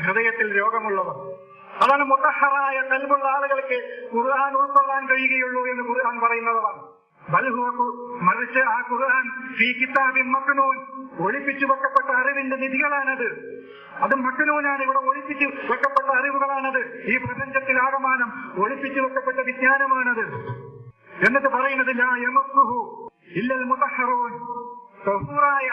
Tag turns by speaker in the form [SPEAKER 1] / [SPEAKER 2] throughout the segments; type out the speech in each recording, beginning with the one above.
[SPEAKER 1] ഹൃദയത്തിൽ രോഗമുള്ളവർ. അതാണ് മുതഹറായ ഖൽബുള്ള ആളുകൾക്ക് ഖുർആൻ ഉൾക്കൊള്ളാൻ കഴിയുകയുള്ളൂ എന്ന് ഖുർആൻ പറയുന്നതാണ്. മറിച്ച് ആ ഖുർആൻ ഫീ കിതാബിൻ മക്നൂൻ, ഒളിപ്പിച്ചു വെക്കപ്പെട്ട അറിവിന്റെ നിധികളാണത്. അത് മക്നൂനാണ്, ഇവിടെ ഒളിപ്പിച്ചു വെക്കപ്പെട്ട അറിവുകളാണത്. ഈ പ്രപഞ്ചത്തിൽ ആകമാനം ഒളിപ്പിച്ചു വെക്കപ്പെട്ട വിജ്ഞാനമാണത്. എന്നിട്ട് പറയുന്നത് ലാ യമസ്സുഹു ഇല്ലൽ മുതഹ്ഹറൂൻ, തഹൂറായ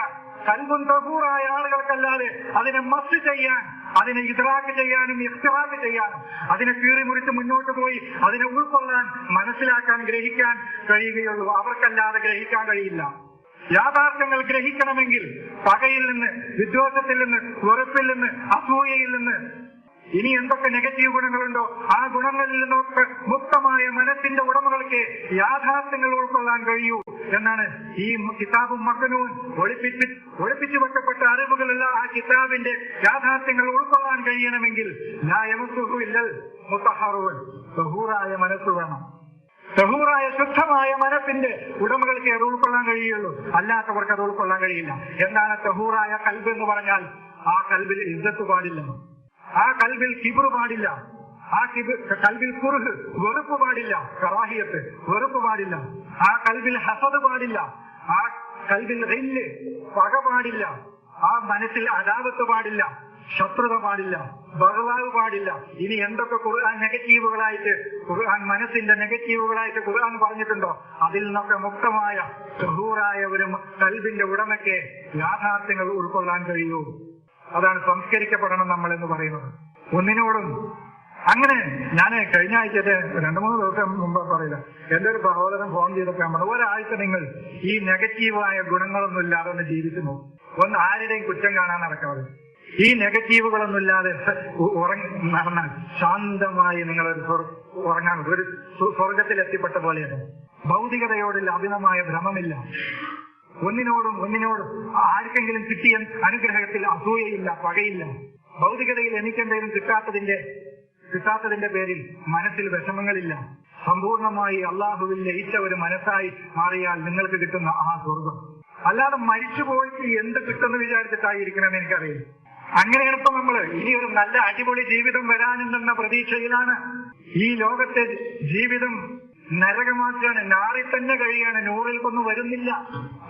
[SPEAKER 1] ഖൽബുൻ തഹൂറായ ആളുകൾക്കല്ലാതെ അതിനെ മസ്സ് ചെയ്യാൻ, അതിനെ ഇദ്റാക്ക് ചെയ്യാനും ഇഖ്തിറാക്ക് ചെയ്യാനും, അതിനെ കീറിമുറിച്ച് മുന്നോട്ട് പോയി അതിനെ ഉൾക്കൊള്ളാൻ, മനസ്സിലാക്കാൻ, ഗ്രഹിക്കാൻ കഴിയുകയുള്ളൂ. അവർക്കല്ലാതെ ഗ്രഹിക്കാൻ കഴിയില്ല. യാഥാർത്ഥ്യങ്ങൾ ഗ്രഹിക്കണമെങ്കിൽ പകയിൽ നിന്ന്, വിദ്വേഷത്തിൽ നിന്ന്, വെറുപ്പിൽ നിന്ന്, അസൂയയിൽ നിന്ന്, ഇനി എന്തൊക്കെ നെഗറ്റീവ് ഗുണങ്ങളുണ്ടോ ആ ഗുണങ്ങളിൽ നിന്നൊക്കെ മുക്തമായ മനസ്സിന്റെ ഉടമകൾക്ക് യാഥാർത്ഥ്യങ്ങൾ ഉൾക്കൊള്ളാൻ കഴിയൂ എന്നാണ് ഈ കിതാബും മക്നൂൻ, ഒളിപ്പിച്ചു വെക്കപ്പെട്ട അറിവുകളുള്ള ആ കിതാബിന്റെ യാഥാർത്ഥ്യങ്ങൾ ഉൾക്കൊള്ളാൻ കഴിയണമെങ്കിൽ ലാ യമസ്സുഹു ഇല്ലൽ മുതഹ്ഹറൂൻ, തഹൂറായ മനസ്സ് വേണം. തഹൂറായ ശുദ്ധമായ മനസ്സിന്റെ ഉടമകൾക്ക് അത് ഉൾക്കൊള്ളാൻ കഴിയുള്ളൂ, അല്ലാത്തവർക്ക് അത് ഉൾക്കൊള്ളാൻ കഴിയില്ല. എന്താണ് തഹൂറായ ഖൽബ് എന്ന് പറഞ്ഞാൽ? ആ ഖൽബിൽ ഇസ്സത്ത് പാടില്ല, ആ ഖൽബിൽ കിബ്ർ പാടില്ല, ആ ഖൽബിൽ കുർഹ് വെറുപ്പ് പാടില്ല, കറാഹിയത്ത് വെറുപ്പ് പാടില്ല, ആ ഖൽബിൽ ഹസദ് പാടില്ല, ആ ഖൽബിൽ ഗില്ല് പക പാടില്ല, ആ മനസ്സിൽ അദാവത്ത് പാടില്ല, ശത്രുത പാടില്ല, ബഗ്ളാവ് പാടില്ല. ഇനി എന്തൊക്കെ ഖുർആൻ നെഗറ്റീവുകളായിട്ട്, ഖുർആൻ മനസ്സിന്റെ നെഗറ്റീവുകളായിട്ട് ഖുർആൻ പറഞ്ഞിട്ടുണ്ടോ അതിൽ നിന്നൊക്കെ മുക്തമായ തഹൂറായ ഒരു ഖൽബിന്റെ ഉടമയ്ക്ക് യാഥാർത്ഥ്യങ്ങൾ ഉൾക്കൊള്ളാൻ കഴിയൂ. അതാണ് സംസ്കരിക്കപ്പെടണം നമ്മൾ എന്ന് പറയുന്നത്. ഒന്നിനോടും അങ്ങനെ ഞാൻ കഴിഞ്ഞ ആഴ്ചത്തെ 2-3 ദിവസം മുമ്പ് പറയില്ല, എന്റെ ഒരു സഹോദരൻ ഫോൺ ചെയ്തപ്പോൾ നമ്മൾ ഒരാഴ്ച നിങ്ങൾ ഈ നെഗറ്റീവായ ഗുണങ്ങളൊന്നും ഇല്ലാതെ ഒന്ന് ജീവിച്ചു നോക്കും. ഒന്ന് ആരുടെയും കുറ്റം കാണാൻ നടക്കാതെ ഈ നെഗറ്റീവുകളൊന്നും ഇല്ലാതെ നടന്നാൽ ശാന്തമായി നിങ്ങളൊരു ഉറങ്ങാൻ, ഒരു സ്വർഗത്തിൽ എത്തിപ്പെട്ട പോലെയാണ്. ഭൗതികതയോടുള്ള അമിതമായ ഭ്രമമില്ല. ഒന്നിനോടും ആർക്കെങ്കിലും കിട്ടിയ അനുഗ്രഹത്തിൽ അസൂയയില്ല, പകയില്ല. ഭൗതികതയിൽ എനിക്കെന്തെങ്കിലും കിട്ടാത്തതിന്റെ പേരിൽ മനസ്സിൽ വിഷമങ്ങളില്ല. സമ്പൂർണമായി അള്ളാഹുവിൽ ലയിച്ച ഒരു മനസ്സായി മാറിയാൽ നിങ്ങൾക്ക് കിട്ടുന്ന ആ സ്വർഗം. അല്ലാതെ മരിച്ചു പോയിട്ട് എന്ത് കിട്ടുമെന്ന് വിചാരിച്ചിട്ടായിരിക്കണമെന്ന് എനിക്കറിയില്ല. അങ്ങനെയാണ് ഇപ്പൊ നമ്മള് ഇനി ഒരു നല്ല അടിപൊളി ജീവിതം വരാനുണ്ടെന്ന പ്രതീക്ഷയിലാണ്. ഈ ലോകത്തെ ജീവിതം നരകമാക്കുകയാണ്, നാറിൽ തന്നെ കഴിയാണ്, നൂറിൽക്കൊന്നും വരുന്നില്ല.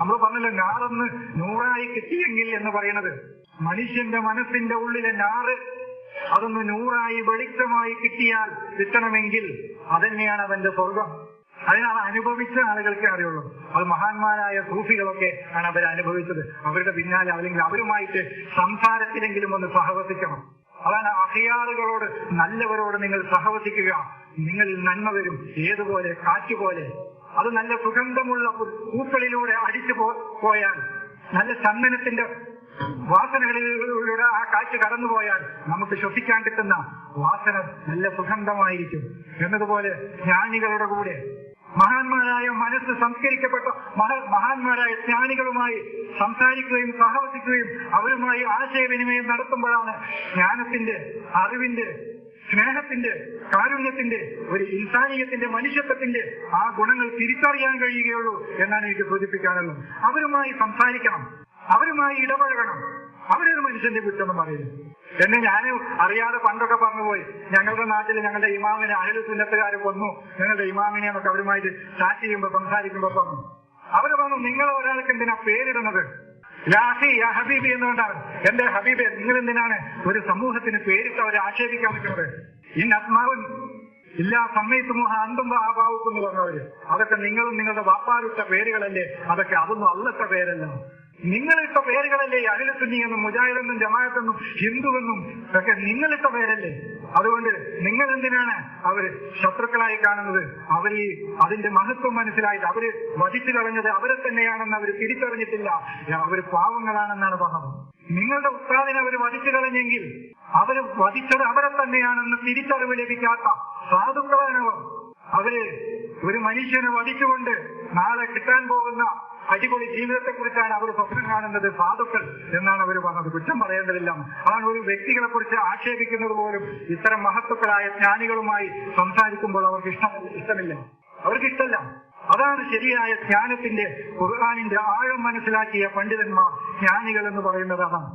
[SPEAKER 1] നമ്മൾ പറഞ്ഞല്ലോ നാറൊന്ന് 100ആയി കിട്ടിയെങ്കിൽ എന്ന് പറയുന്നത്. മനുഷ്യന്റെ മനസ്സിന്റെ ഉള്ളിലെ നാറ് അതൊന്ന് 100ആയി വെളിച്ചമായി കിട്ടണമെങ്കിൽ അതന്നെയാണ് അവന്റെ സ്വർഗം. അതിനാണ് അനുഭവിച്ച ആളുകൾക്ക് അറിയുള്ളൂ. അത് മഹാന്മാരായ സൂഫികളൊക്കെ ആണ് അവർ അനുഭവിച്ചത്. അവരുടെ പിന്നാലെ അല്ലെങ്കിൽ അവരുമായിട്ട് സംസാരത്തിലെങ്കിലും ഒന്ന് സഹവസിക്കണം. അതാണ് അഖിയാറുകളോട്, നല്ലവരോട് നിങ്ങൾ സഹവസിക്കുക. നിങ്ങളിൽ നന്മ വരും. ഏതുപോലെ? കാറ്റുപോലെ. അത് നല്ല സുഗന്ധമുള്ള പൂക്കളിലൂടെ അടിച്ചു പോയാൽ, നല്ല ചന്ദനത്തിന്റെ വാസനകളിലൂടെ ആ കാറ്റ് കടന്നുപോയാൽ നമുക്ക് ശ്വസിക്കാൻ കിട്ടുന്ന വാസന നല്ല സുഗന്ധമായിരിക്കും. എന്നതുപോലെ ജ്ഞാനികളുടെ കൂടെ, മഹാന്മാരായ മനസ്സ് സംസ്കരിക്കപ്പെട്ട മഹാന്മാരായ ജ്ഞാനികളുമായി സംസാരിക്കുകയും സഹവസിക്കുകയും അവരുമായി ആശയവിനിമയം നടത്തുമ്പോഴാണ് ജ്ഞാനത്തിന്റെ, അറിവിന്റെ, സ്നേഹത്തിന്റെ, കാരുണ്യത്തിന്റെ, ഒരു ഇൻസാനിയത്തിന്റെ, മനുഷ്യത്വത്തിന്റെ ആ ഗുണങ്ങൾ തിരിച്ചറിയാൻ കഴിയുകയുള്ളൂ എന്നാണ് എനിക്ക് സൂചിപ്പിക്കാനുള്ളത്. അവരുമായി സംസാരിക്കണം, അവരുമായി ഇടപഴകണം. അവരൊരു മനുഷ്യന്റെ കുറ്റം പറയുന്നു. എന്നെ ഞാൻ അറിയാതെ പണ്ടൊക്കെ പറഞ്ഞുപോയി, ഞങ്ങളുടെ നാട്ടിൽ ഞങ്ങളുടെ ഇമാമിനെ അഹ്ലു സുന്നത്തുകാർ കൊന്നു, ഞങ്ങളുടെ ഇമാമിനെ എന്നൊക്കെ അവരുമായിട്ട് ചാറ്റ് ചെയ്യുമ്പോൾ സംസാരിക്കുമ്പോൾ പറഞ്ഞു. അവര് പറഞ്ഞു, നിങ്ങൾ ഒരാൾക്ക് എന്തിനാ പേരിടുന്നത്? യാഹി യാ ഹബീബി എന്നുകൊണ്ടാണ്. എന്റെ ഹബീബെ, നിങ്ങൾ എന്തിനാണ് ഒരു സമൂഹത്തിന് പേരിട്ട് അവരെ ആക്ഷേപിക്കാൻ പറ്റുന്നത്? ഇന്നസ്മാവൻ ഇല്ലാ സമയത്തുമോ അന്തും ആഭാവുക്കും എന്ന് പറഞ്ഞവര്, അതൊക്കെ നിങ്ങളും നിങ്ങളുടെ വാപ്പാരിട്ട പേരുകളല്ലേ? അതൊന്നും അല്ലത്ത പേരല്ല. നിങ്ങളിട്ട പേരുകളല്ലേ? അഹ്ലു സുന്നിയെന്നും മുജാഹിദെന്നും ജമാഅത്തെന്നും ഹിന്ദുവെന്നും ഒക്കെ നിങ്ങളിട്ട പേരല്ലേ? അതുകൊണ്ട് നിങ്ങൾ എന്തിനാണ് അവര് ശത്രുക്കളായി കാണുന്നത്? അവര് അതിന്റെ മഹത്വം മനസ്സിലായിട്ട് അവര് വധിച്ചു കളഞ്ഞത് അവരെ തന്നെയാണെന്ന് അവർ തിരിച്ചറിഞ്ഞിട്ടില്ല. അവര് പാവങ്ങളാണെന്നാണ് പറഞ്ഞത്. നിങ്ങളുടെ ഉസ്താദിനെ അവർ വധിച്ചു കളഞ്ഞെങ്കിൽ അവര് വധിച്ചത് അവരെ തന്നെയാണെന്ന് തിരിച്ചറിവ് ലഭിക്കാത്ത സാധുക്കളാണവർ. അവര് ഒരു മനുഷ്യനെ വധിച്ചുകൊണ്ട് നാളെ കിട്ടാൻ പോകുന്ന അടിപൊളി ജീവിതത്തെ കുറിച്ചാണ് അവർ സ്വപ്നം കാണുന്നത്. സാധുക്കൾ എന്നാണ് അവർ പറഞ്ഞത്. കുറ്റം പറയേണ്ടതില്ല. അതാണ് ഒരു വ്യക്തികളെ കുറിച്ച് ആക്ഷേപിക്കുന്നത് പോലും ഇത്തരം മഹത്വക്കളായ ജ്ഞാനികളുമായി സംസാരിക്കുമ്പോൾ അവർക്ക് ഇഷ്ടമില്ല, അവർക്കിഷ്ടമല്ല. അതാണ് ശരിയായ ജ്ഞാനത്തിന്റെ, ഖുർആനിന്റെ ആഴം മനസ്സിലാക്കിയ പണ്ഡിതന്മാർ, ജ്ഞാനികൾ എന്ന് പറയുന്നത് അതാണ്.